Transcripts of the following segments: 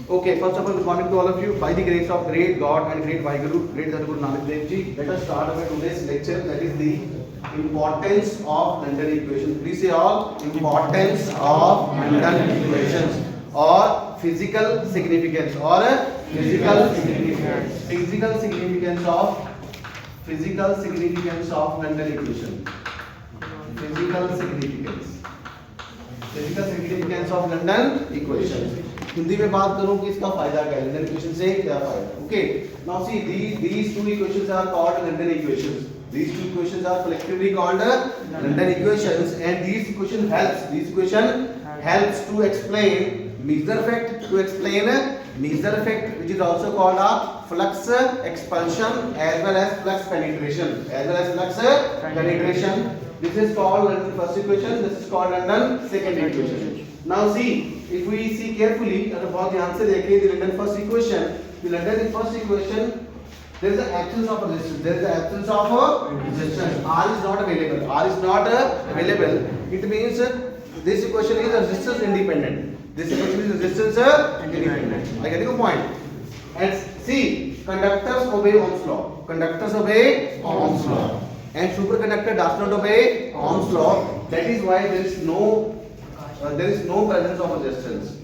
Okay, first of all, good morning to all of you. By the grace of great God and great Vaheguru, great Sadhguru Nanak Dev Ji, let us start our today's lecture. That is the importance of London equations. Please say all. Importance of London equations or physical significance or physical significance. Physical significance of London equation. Physical significance of London equation. Hindi में बात करूं कि इसका फायदा क्या है, London equation से क्या फायदा. Okay, now see these two equations are called London equations. These two equations are collectively called London equations, and these equation helps to explain Meissner effect, which is also called a flux expulsion as well as flux penetration. This is called London first equation, this is called London second equation. Now see, if we see carefully, अगर बहुत ध्यान से देखें the London first equation, there is an absence of resistance. R is not available. It means this equation is resistance independent. I get your point. And see, conductors obey Ohm's law. And superconductor does not obey Ohm's law. That is why there is no presence of resistance.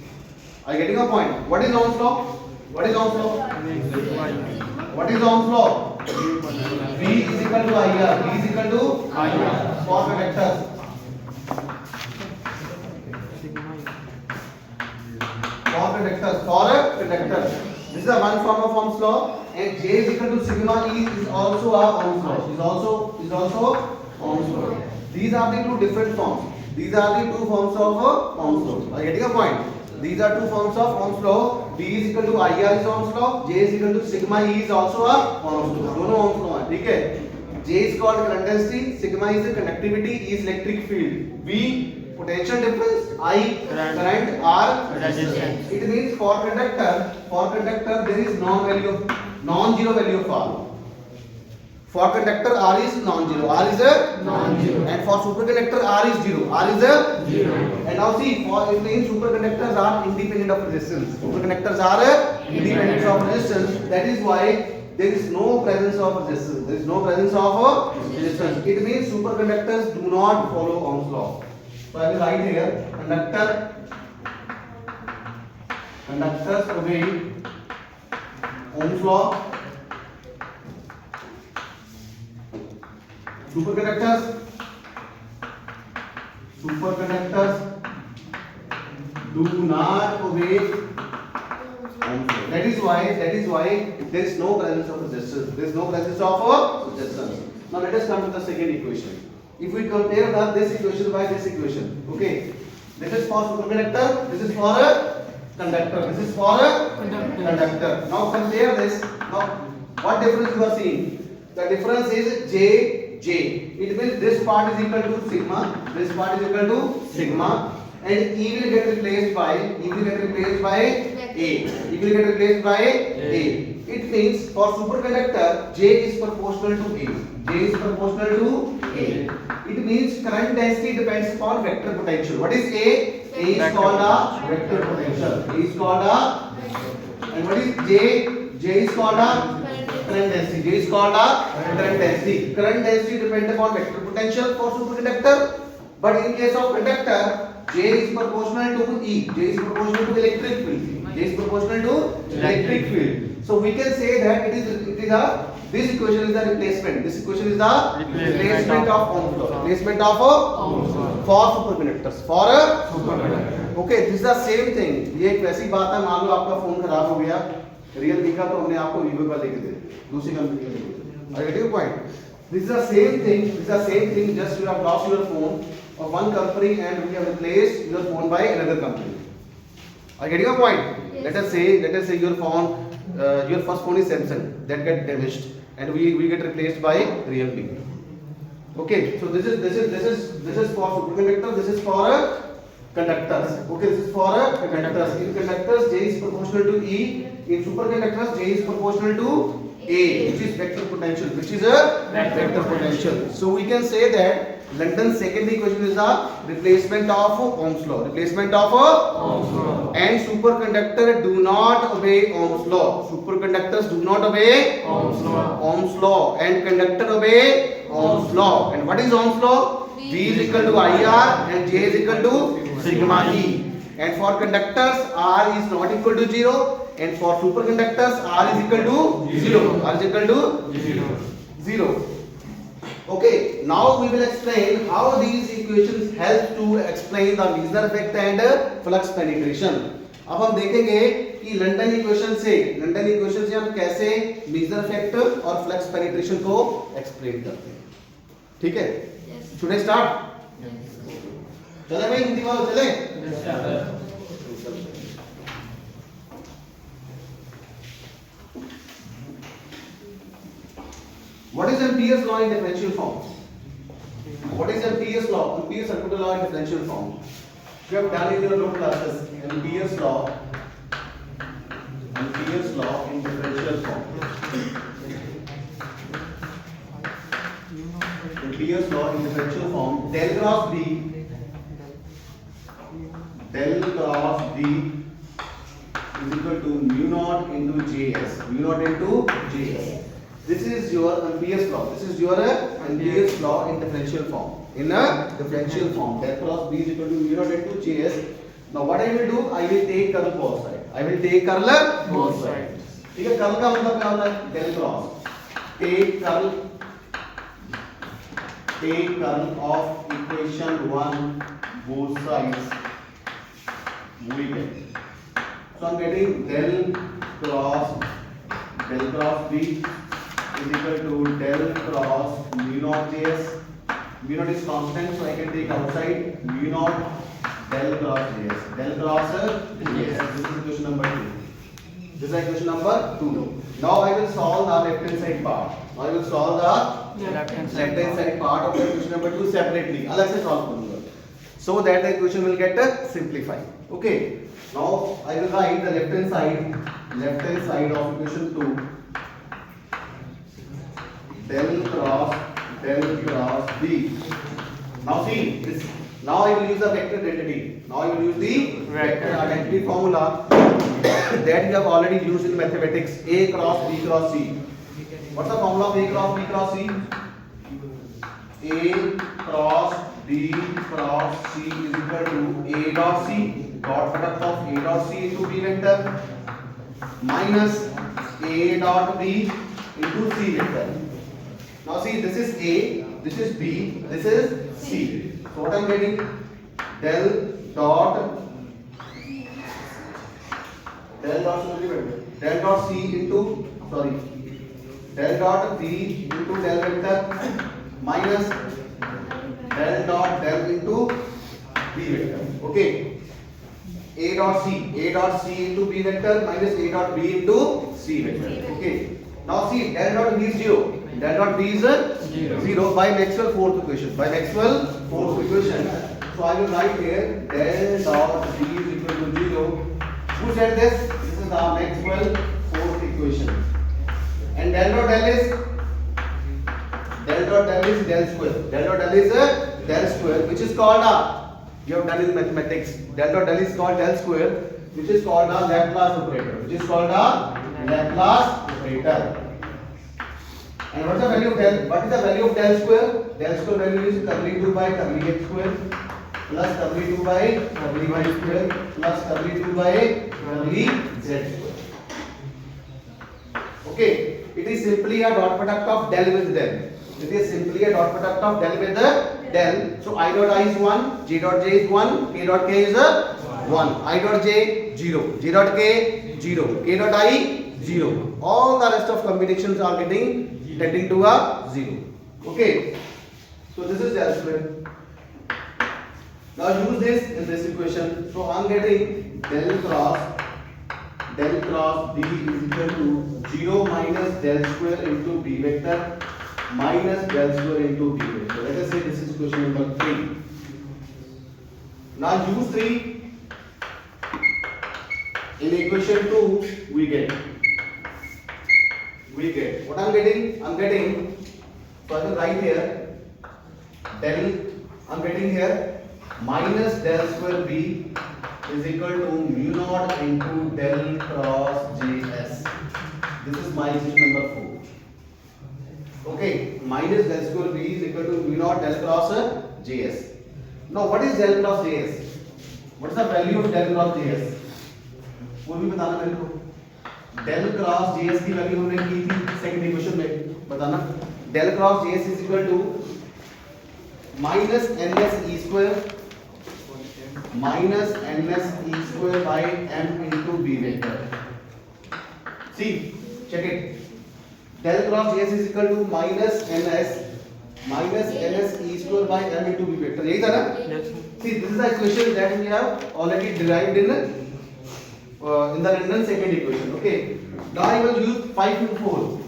Are you getting a point? What is Ohm's law? V is equal to IR. For conductors. This is a one form of Ohm's law, and J is equal to sigma E is also a Ohm's law. Ohm's law. These are the two different forms. These are the two forms of Ohm's law. Are you getting a point? These are two forms of Ohm's law. V is equal to IR is Ohm's law. J is equal to sigma E is also a Ohm's law. दोनों Ohm's law हैं, ठीक है? J is called current density, sigma is conductivity, E is electric field, V potential difference, I current, R resistance. It means for conductor there is non-zero value of R. For conductor R is non-zero. And for superconductor R is zero. And now see, it means superconductors are independent of resistance. That is why there is no presence of resistance. It means superconductors do not follow Ohm's law. So I will write here, conductors obey Ohm's law. Superconductors do not obey Ohm's law. That is why there is no presence of resistance. Now let us come to the second equation. If we compare this equation by this equation, okay, this is for superconductor, this is for a conductor, Now compare this. Now what difference you are seeing? The difference is J. It means this part is equal to sigma, and E will get replaced by A. It means for superconductor J is proportional to A. It means current density depends upon vector potential. What is A? A is called a vector potential. And what is J? J is called a current density. Current density depends upon vector potential for superconductor. But in case of conductor, J is proportional to E. J is proportional to electric field. So we can say that this equation is the replacement. This equation is the replacement of Ohm's law. For superconductors. Okay, this is the same thing. ये एक वैसी बात है, मान लो आपका phone खराब हो गया, रियलमी का, तो हमने आपको वीवो का लेके दे दूसरी कंपनी का लेके दे. Are you getting your point? This is the same thing. Just you have lost your phone of one company and we have replaced your phone by another company. Are you getting your point? Yes. Let us say your phone, your first phone is Samsung, that get damaged, and we get replaced by Realme. Okay, so this is for superconductor. This is for conductors. Okay, this is for conductors. In conductors, J is proportional to E. In superconductors, J is proportional to A, which is vector potential. So we can say that London's second equation is the replacement of Ohm's law. Replacement of Ohm's law. And superconductor do not obey Ohm's law. Superconductors do not obey Ohm's law. Ohm's law. And conductor obey Ohm's law. And what is Ohm's law? V is equal to IR and J is equal to sigma E. And for conductors, R is not equal to 0. And for superconductors, R is equal to 0. R is equal to 0. Okay, now we will explain how these equations help to explain the Meissner effect and flux penetration. अब हम देखेंगे कि London equation से हम कैसे मीसनर effect और flux penetration को explain करते हैं. ठीक है? Should I start? चले भाई हिंदी वालों चले? What is Ampere's law in differential form? What is Ampere's law? Ampere's circular law in differential form. You have done in your lower classes. Ampere's law in differential form. Ampere's law in differential form. Del cross B is equal to mu naught into Js. Mu naught into Js. This is your Ampere's law. This is your Ampere's law in differential form. In a differential form, del cross B is equal to mu naught into Js. Now what I will do? I will take curl both sides. I will take curl both sides. ठीक है? Curl का मतलब क्या होता है? Del cross. Take curl of equation 1 both sides. We get. So I'm getting del cross B is equal to del cross mu naught Js. Mu naught is constant, so I can take outside mu naught del cross Js. Del cross Js. This is equation number 2. This is equation number 2. Now I will solve the left hand side part. Now I will solve the left hand side part of the equation number 2 separately. अलग से solve करूँगा. So that the equation will get simplified. Okay. Now I will write the left hand side of equation 2. Del cross B. Now see this. Now I will use the vector identity. Now I will use the vector identity formula that you have already used in mathematics. A cross B cross C. What's the formula of A cross B cross C? A cross B cross C is equal to A dot C. Dot product of A dot C into B vector minus A dot B into C vector. Now see, this is A, this is B, this is C. So what I am getting? Del dot C into del dot B into del vector minus del dot del into B vector. Okay. A dot C into B vector minus A dot B into C vector. Okay. Now see, del dot B is 0. Del dot B is 0 by Maxwell fourth equation. So I will write here del dot B is equal to 0. Who said this? This is the Maxwell fourth equation. And del dot del is del square. Del dot del is del square, which is called you have done in mathematics. Del dot del is called del square, which is called a Laplace operator. And what is the value of del? What is the value of del square? Del square value is W2 by WX square plus W2 by WY square plus W2 by WZ square. Okay, it is simply a dot product of del with del. So I dot I is 1, J dot J is 1, K dot K is 1, I dot J 0, J dot K 0, K dot I 0. All the rest of combinations are tending to a 0. Okay. So this is del square. Now use this in this equation. So I am getting del cross B is equal to 0 minus del square into B vector minus del square into B vector. Let us say this is equation number 3. Now use 3 in equation 2. We get what I am getting. So I will write here del, I'm getting here minus del square B is equal to mu naught into del cross JS. This is my equation number 4. Okay, minus del square B is equal to mu naught del cross JS. Now what is del cross JS? What is the value of del cross JS? वो भी बताना मेरे को. del cross JS की value हमने की थी second equation में, बताना. del cross JS is equal to minus ns e square minus ns e square by m into b vector. See, check it. Del cross JS is equal to minus ns e square by m into b vector. यही था ना? Yes. See, this is the equation that we have already derived in the London second equation. Okay. Now I will use 5 in 4.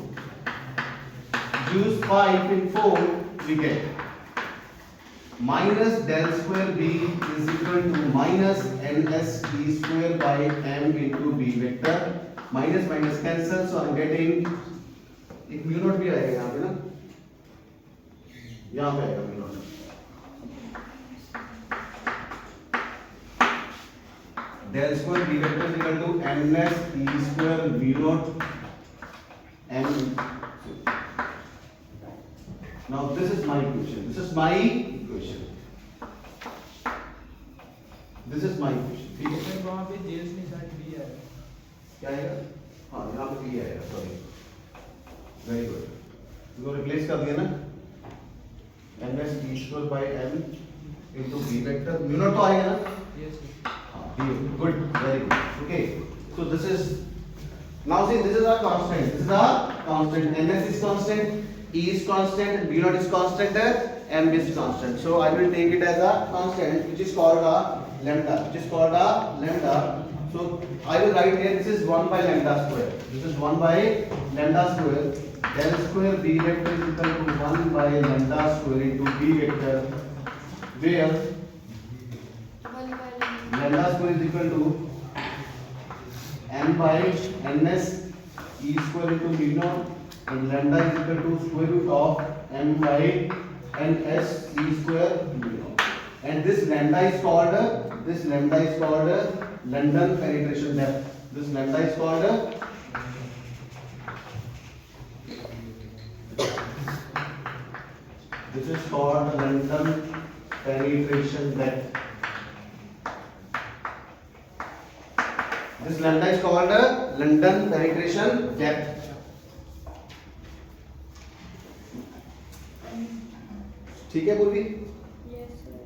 Use 5 in 4. We get minus del square b is equal to minus ns e square by m into b vector. Minus minus cancel, so I'm getting एक mu naught भी आएगा यहाँ पे ना, यहाँ पे आएगा mu naught. Del square b vector is equal to ns e square v naught m. Now this is my equation. This is my equation. This is my equation. ठीक है? सर वहाँ पे जेएस में शायद भी है. क्या आएगा? हाँ यहाँ पे भी आएगा. सॉरी. Very good. इसको रिप्लेस कर दिया ना? ns e square by m into b vector. mu naught तो आएगा ना? Yes. Good, very good. Okay, so this is now see this is our constant. This is our constant. ns is constant, e is constant, b naught is constant, m is constant. So I will take it as a constant, which is called a lambda. Which is called a lambda. So I will write here. This is 1 by lambda square. This is 1 by lambda square. Del square b vector is equal to 1 by lambda square into b vector, where lambda square is equal to m by ns e square into b naught and lambda is equal to square root of m by ns e square b naught. And this lambda is called London penetration depth. This lambda is called London penetration depth. This lambda is called London penetration depth. ठीक है पूर्वी? Yes, sir.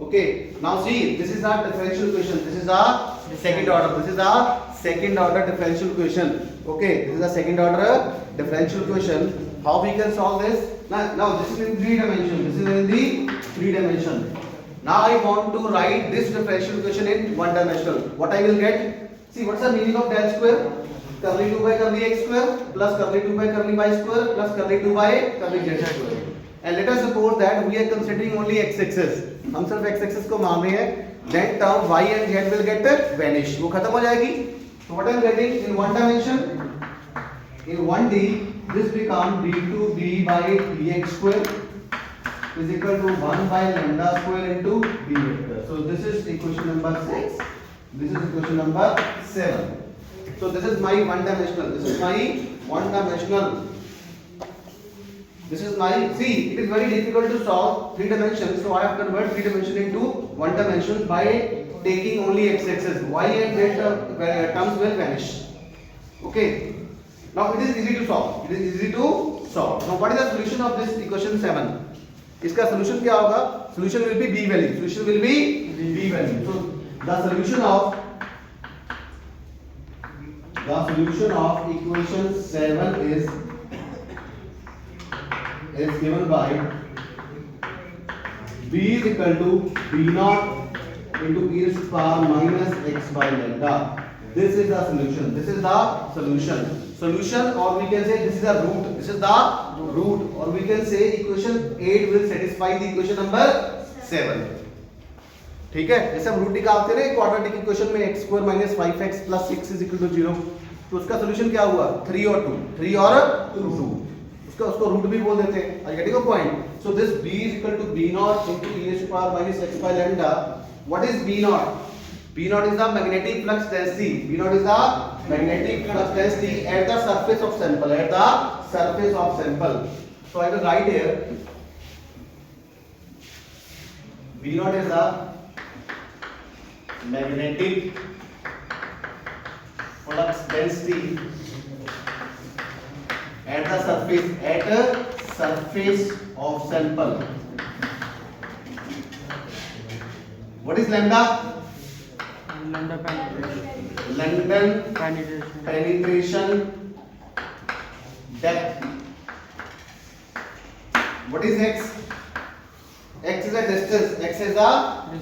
Okay. Now see, this is our differential equation. This is our second order. This is our second order differential equation. Okay. This is a second order differential equation. How we can solve this? Now this is in 3 dimension. This is in the 3 dimension. Now I want to write this differential equation in 1 dimensional. What I will get? See, what's the meaning of del square? Curly 2 by curly x square plus curly 2 by curly y square plus curly 2 by curly z square. And let us suppose that we are considering only x axis. हम सिर्फ x axis को मान रहे हैं. Then term y and z will get vanish. वो खत्म हो जाएगी. So what I am getting in 1 dimension? In 1D, this becomes d2b by dx square is equal to 1 by lambda square into b vector. So this is equation number 6. This is equation number 7. So this is my 1 dimensional. This is my 1 dimensional. This is my, see, it is very difficult to solve 3 dimensions. So I have converted 3 dimension into 1 dimension by taking only x axis. Y and z terms will vanish. Okay. Now it is easy to solve. It is easy to solve. Now what is the solution of this equation 7? इसका solution क्या होगा? Solution will be b value. Solution will be b value. So the solution of equation 7 is given by b is equal to b naught into e to the power minus x by lambda. This is the solution. This is the solution. Solution, or we can say this is the root. This is the root, or we can say equation 8 will satisfy the equation number 7. ठीक है? जैसे हम root निकालते हैं ना quadratic equation में x square minus 5x plus 6 is equal to 0, तो उसका सॉल्यूशन क्या हुआ? 3 और 2, 3 और 2. उसका उसको रूट भी बोल देते हैं। Are getting a point? So this b is equal to b naught into e raised to power minus x by lambda. What is b naught? b naught is the magnetic flux density. b naught is the magnetic flux density at the surface of sample, at the surface of sample. So I will write here b naught is the magnetic flux density at the surface of sample. What is lambda? Lambda penetration. London Penetration. penetration depth. What is x? X is a distance. X is the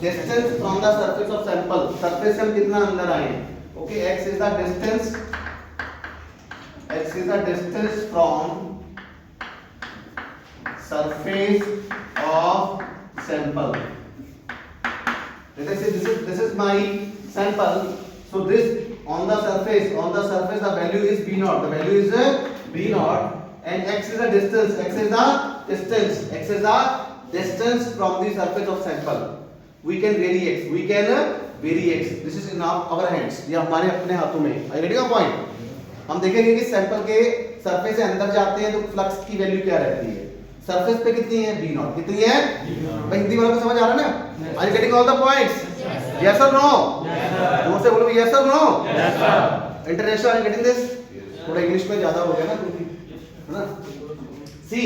distance from the surface of sample. Surface से हम कितना अंदर आए? Okay, x is the distance. X is the distance from surface of sample. Let us say this is my sample. So this on the surface the value is b naught. The value is b naught, and x is the distance. X is the distance from the surface of sample. We can vary x. This is in our hands. ये हमारे अपने हाथों में. Are you getting a point? हम देखेंगे कि sample के surface से अंदर जाते हैं तो फ्लक्स की वैल्यू क्या रहती है। सरफेस पे कितनी है? b not. कितनी है? भाई हिंदी वालों को समझ आ रहा है ना? Are you getting all the points? Yes और नो? जोर से बोलो यस और no? Yes sir. International are you getting this? थोड़ा इंग्लिश में ज्यादा हो गया ना क्योंकि है ना? See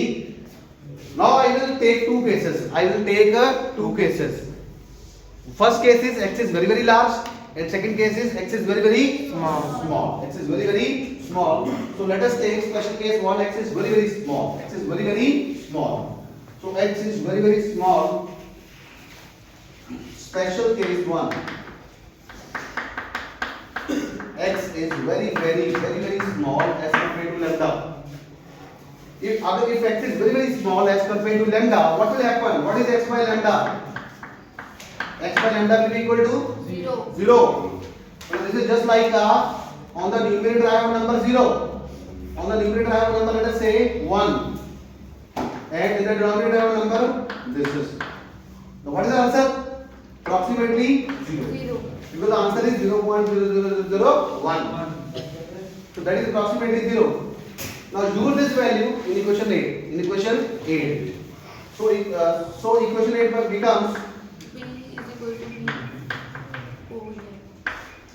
now I will take two cases. First case is x is very large, and second case is x is very small. X is very small. So let us take special case 1. X is very small. So x is very small. Special case 1. X is very small as compared to lambda. If x is very small as compared to lambda, what will happen? What is x by lambda? X by lambda will be equal to 0. So this is just like on the numerator I have number 0. On the numerator I have number, let us say 1, and in the denominator I have number this is. Now what is the answer? Approximately 0. Because the answer is 0.0001. So that is approximately 0. Now use this value in equation 8. So equation 8 becomes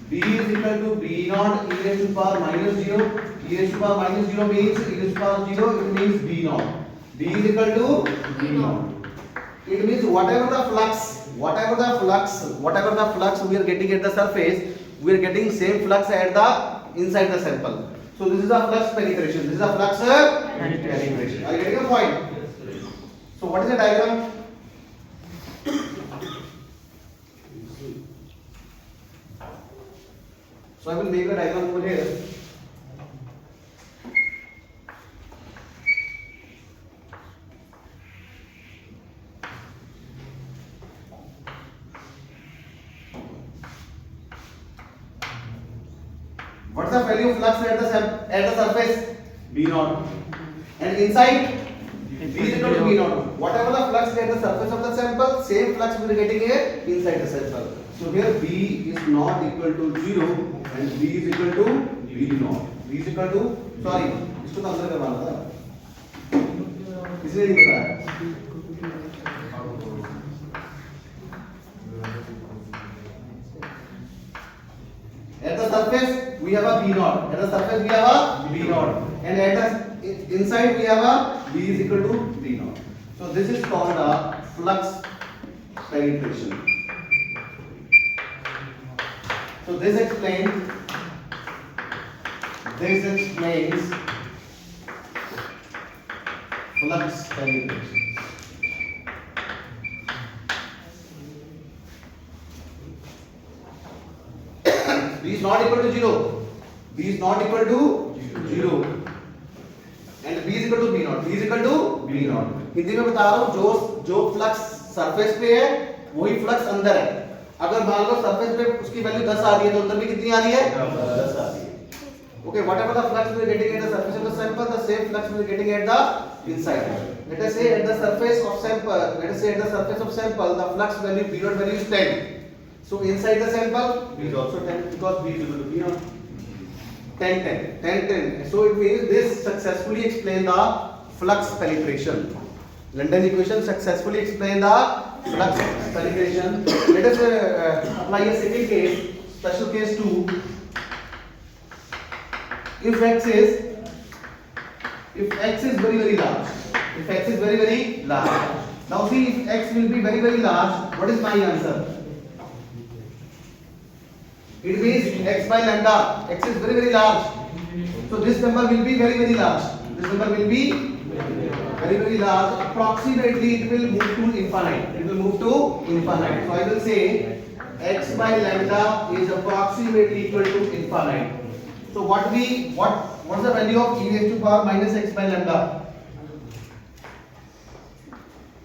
b is equal to b naught e raised to power minus 0. E raised to power minus 0 means e raised to power 0, it means b naught. B is equal to b naught. It means whatever the flux we are getting at the surface, we are getting same flux at the inside the sample. So this is a flux penetration. This is a flux penetration. Are you getting a point? So what is the diagram? So I will make a diagram over here. What is the value of flux at the surface? B naught. And inside B is equal to B naught. Whatever the flux at the surface of the sample, same flux we are getting here inside the sample. So here B is not equal to 0 and B is equal to B naught. B is equal to, sorry, इसको तो अंदर करवाना था, इसलिए नहीं बताया. At the surface we have a B naught. At the surface we have a B naught, and at the inside we have a B is equal to B naught. So this is called a flux penetration. So this explains flux penetration. B is not equal to 0. B is not equal to 0. And B is equal to B naught. B is equal to B naught. Hindi में बता रहा हूँ जो flux surface पे है वही flux अंदर है. अगर मान लो सरफेस पे उसकी वैल्यू 10 आ रही है तो अंदर भी कितनी आ रही है? 10 आ रही है. Okay, whatever the flux we are getting at the surface of the sample, the same flux we are getting at the inside. Let us say at the surface of sample, the flux value, B dot value is 10. So inside the sample, B is also 10 because B is equal to B naught. 10. So it means this successfully explain the flux penetration. London equation successfully explain the flux penetration. Let us apply a second case, special case 2. If x is very large, now see, if x will be very large, what is my answer? It means x by lambda, x is very large, so this number will be very large. This number will be very large. Approximately it will move to infinite. So I will say x by lambda is approximately equal to infinite. So what's the value of e raised to power minus x by lambda?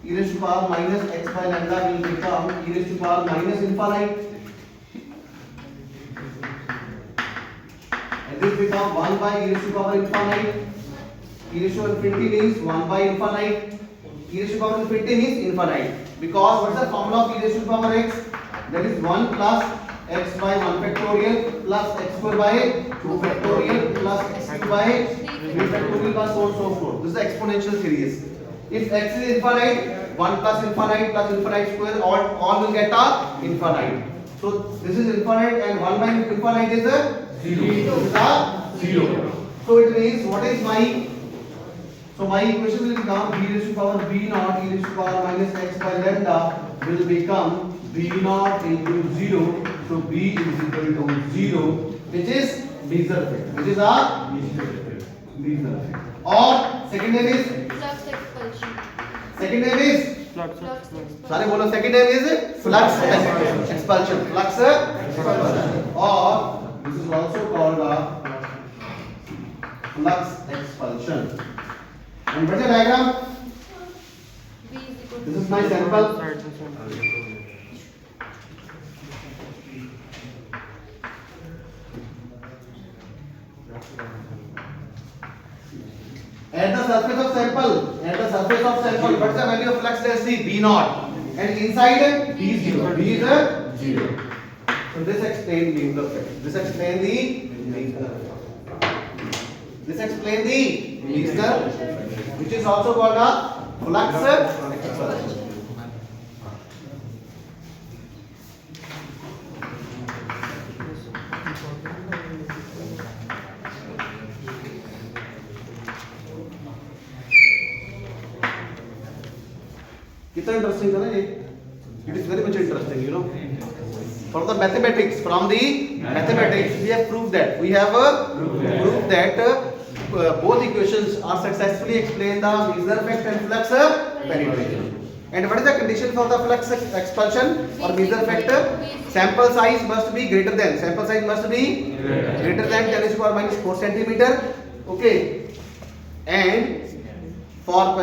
E raised to power minus x by lambda will become e raised to power minus infinite. And this becomes 1 by e raised to power infinite. E raised to infinity means 1 by infinite. E raised to power infinity means infinite. Because what is the formula of e raised to power x? That is 1 plus x by 1 factorial plus x square by 2 factorial plus x cube by 3 factorial plus so on so forth. This is the exponential series. If x is infinite, 1 plus infinite square, all will get a infinite. So this is infinite and 1 by infinite is a 0. This is a 0. So it means what is my, so my equation will become b raised to power b naught e raised to power minus x by lambda will become b naught into 0. So b is equal to 0, which is Bezier effect. Which is a Bezier effect. Or second name is Flux expulsion. second name is Flux. सारे बोलो second name is flux expulsion. Flux expulsion. Or this is also called a flux expulsion. And what's the diagram? B is equal to This is my sample. At the surface of sample, what's the value of flux density? B naught. And inside it, B is 0. B is a 0. So this explains the Bezier effect. This explains the Bezier effect, which is also called a flux expulsion. कितना interesting था ना ये? It is very much interesting, you know. From the mathematics, we have proved that. Proved that both equations are successfully explained the Bezier effect and flux penetration. And what is the condition for the flux expulsion or Bezier effect? Sample size must be greater than 10 to the power minus 4 centimeter. Okay. And for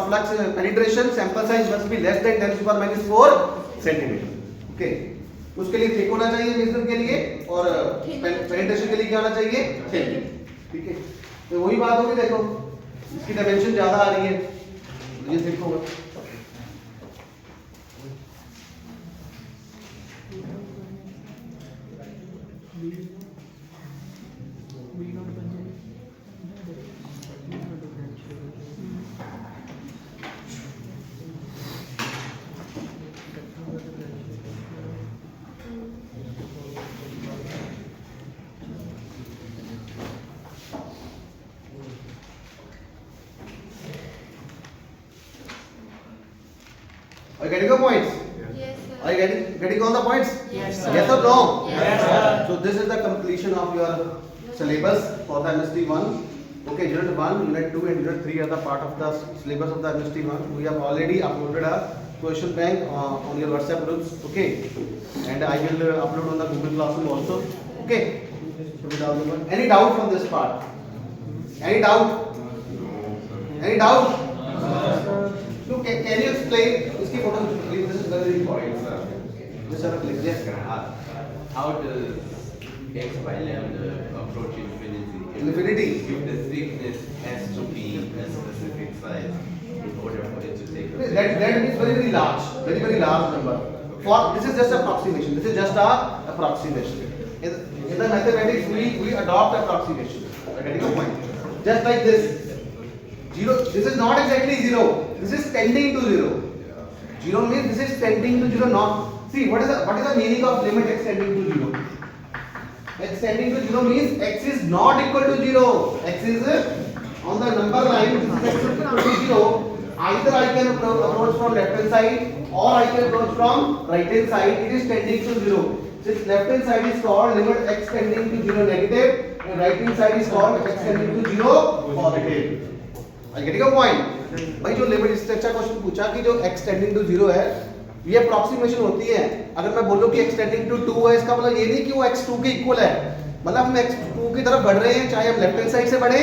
flux penetration, sample size must be less than 10 to the power minus 4 centimeter. Okay. उसके लिए thick होना चाहिए major के लिए और penetration के लिए क्या होना चाहिए? थिक. ठीक है. तो वही बात होगी, देखो इसकी डायमेंशन ज्यादा आ रही है, ये थिक होगा. Are you getting the points? Yes, sir. Are you getting all the points? Yes, Yes or no? Yes, sir. So this is the completion of your syllabus for the MST 1. Okay, Unit 1, Unit 2 and Unit 3 are the part of the syllabus of the MST 1. We have already uploaded a question bank on your WhatsApp groups. Okay, and I will upload on the Google Classroom also. Okay. Any doubt from this part? Any doubt? Any doubt? So can you explain? Iski photo please. This is very important. This is a click. Yes. How does x by lambda approach infinity, Infinity. if the thickness has to be a specific size in order for it to take a That is very very large number. For this is just approximation. This is just a approximation. In the mathematics, we adopt approximation. Are getting your point? Just like this. Zero. This is not exactly zero. This is tending to zero. Zero means this is tending to zero. Not see what is the meaning of limit x tending to zero? X tending to zero means x is not equal to zero. X is on the number line. This is x is equal to zero. Either I can approach from left hand side or I can approach from right hand side. It is tending to zero. Since left hand side is called limit x tending to zero negative and right hand side is called x tending to zero positive. Are you getting a point? भाई जो limit इससे अच्छा question पूछा कि जो x tending to 0 है ये approximation होती है. अगर मैं बोलूं कि x टेंडिंग टू 2 है इसका मतलब ये नहीं कि वो x 2 के इक्वल है. मतलब हम x 2 की तरफ बढ़ रहे हैं चाहे हम लेफ्ट हैंड साइड से बढ़े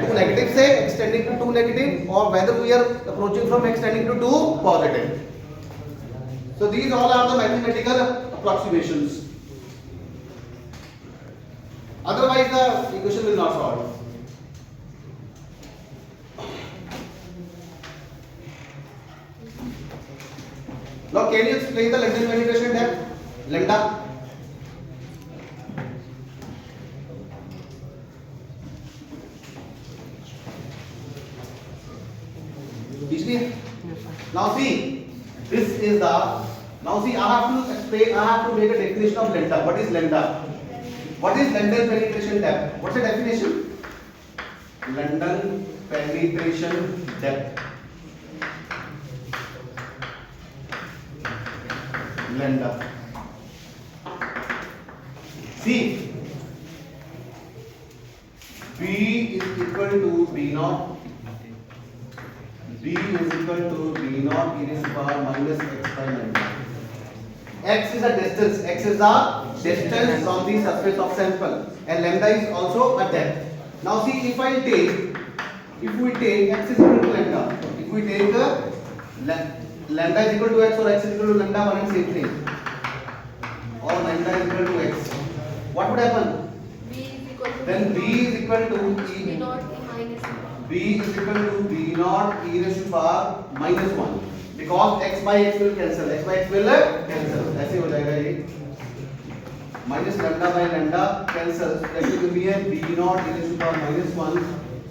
2 नेगेटिव से x टेंडिंग टू 2 नेगेटिव और whether we are approaching from x tending to 2 positive. So these all are the mathematical approximations. Otherwise the equation will not solve. Now can you explain the London penetration depth? Lambda. Easily? Now see, this is the. Now see, I have to explain. I have to make a definition of lambda. What is lambda? What is London penetration depth? What's the definition? London penetration depth. Lambda. See, B is equal to B naught. B is equal to B naught e raised to power minus x by lambda. X is a distance. X is the distance from the surface of sample, and lambda is also a depth. Now see, if we take x is equal to lambda, if we take lambda is equal to x or x is equal to lambda, one and same thing, or lambda is equal to x, what would happen? B is equal to Then B is equal to B naught e minus B is equal to B naught e raised to power minus 1, because x by x will cancel, x by x will cancel, ऐसे हो जाएगा ये minus lambda by lambda cancels, that will give me a B naught e raised to power minus 1,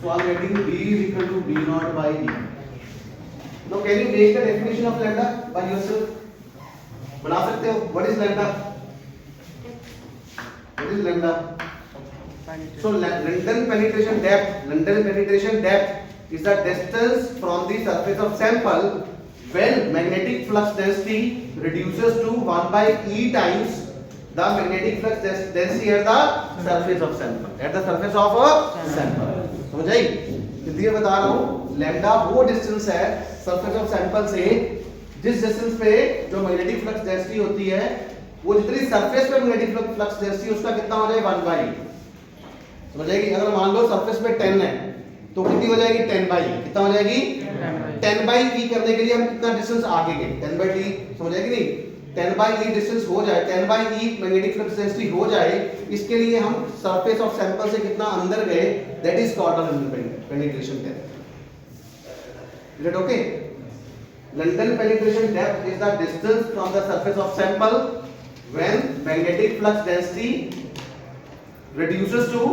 so I am getting B is equal to B naught by E. Now can you make the definition of lambda by yourself? बना सकते हो? What is lambda? What is lambda? So London penetration depth is the distance from the surface of sample when magnetic flux density reduces to 1 by E times the magnetic flux density at the surface of sample. At the surface of a sample. समझ आई? इसलिए बता रहा हूँ lambda वो distance है surface of sample से जिस distance पे जो मैग्नेटिक फ्लक्स डेंसिटी होती है वो जितनी सरफेस पे मैग्नेटिक फ्लक्स डेंसिटी उसका कितना हो जाएगा 1 बाई. समझ आएगी? अगर मान लो सरफेस पे 10 है तो कितनी हो जाएगी 10 बाई. कितना हो जाएगी 10 बाई ई करने के लिए हम कितना डिस्टेंस आगे गए 10 बाई टी. समझ आएगी नहीं? 10 बाई ई डिस्टेंस हो जाए 10 by E magnetic flux density हो जाए इसके लिए हम सरफेस ऑफ सैंपल से कितना अंदर गए that is called London penetration depth. Is it okay? London penetration depth is the distance from the surface of sample when magnetic flux density reduces to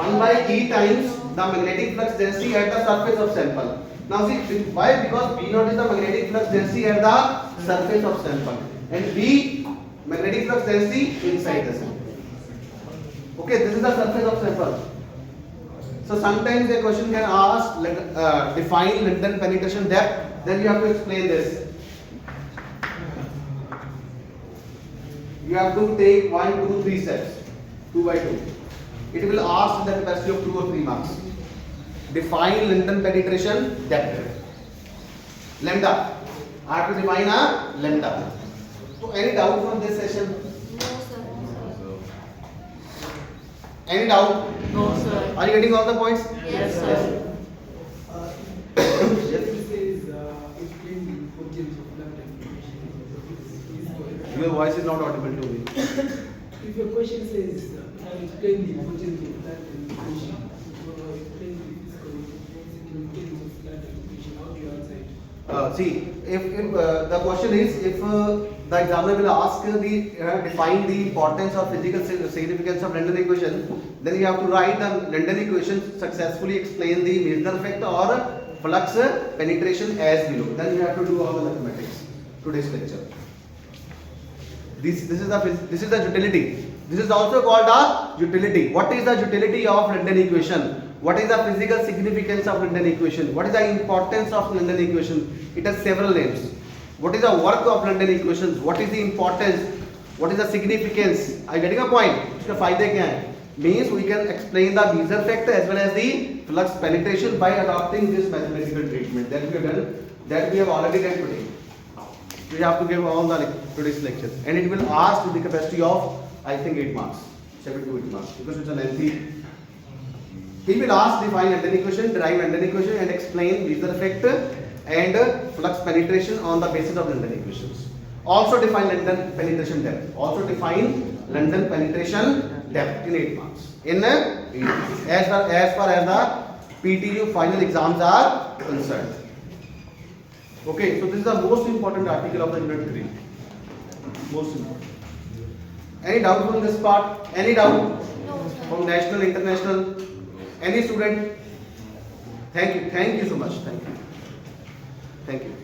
1 by E times the magnetic flux density at the surface of sample. Now see why? Because B naught is the magnetic flux density at the surface of sample and B magnetic flux density inside the sample. Okay, this is the surface of sample. So sometimes a question can ask define London penetration depth. Then you have to explain this. You have to take 1, 2, 3 steps, 2 by 2. It will ask in the capacity of 2 or 3 marks. Define London penetration depth. Lambda. I have to define a lambda. So any doubt from this session? No, sir. Any doubt? No, sir. Are you getting all the points? Yes, sir. Yes. Your voice is not audible to me. If if a question says, explain the importance of land education, or explain the physical significance of land education, how do you answer it? See, if the question is, if the examiner will ask define the importance or physical significance of London equation, then you have to write the London equation, successfully explain the Milner effect or flux penetration as below. Then you have to do all the mathematics. Today's lecture. This is the utility. This is also called a utility. What is the utility of London equation? What is the physical significance of London equation? What is the importance of London equation? It has several names. What is the work of London equations? What is the importance? What is the significance? Are you getting a point? इसके फायदे क्या हैं? Means we can explain the Milner effect as well as the flux penetration by adopting this mathematical treatment that we have done, that we have already done today. We have to give all the today's lectures, and it will ask with the capacity of I think 8 marks, 7 to 8 marks, because it's a lengthy. He will ask define London equation, derive London equation, and explain Milner effect and flux penetration on the basis of London equations. Also define London penetration depth. Also define London penetration depth in 8 marks. In 8 marks. As far as the PTU final exams are concerned. Okay, so this is the most important article of the unit 3. Most important. Any doubt from this part? Any doubt? No, sir. From national, international? Any student? Thank you so much. Thank you.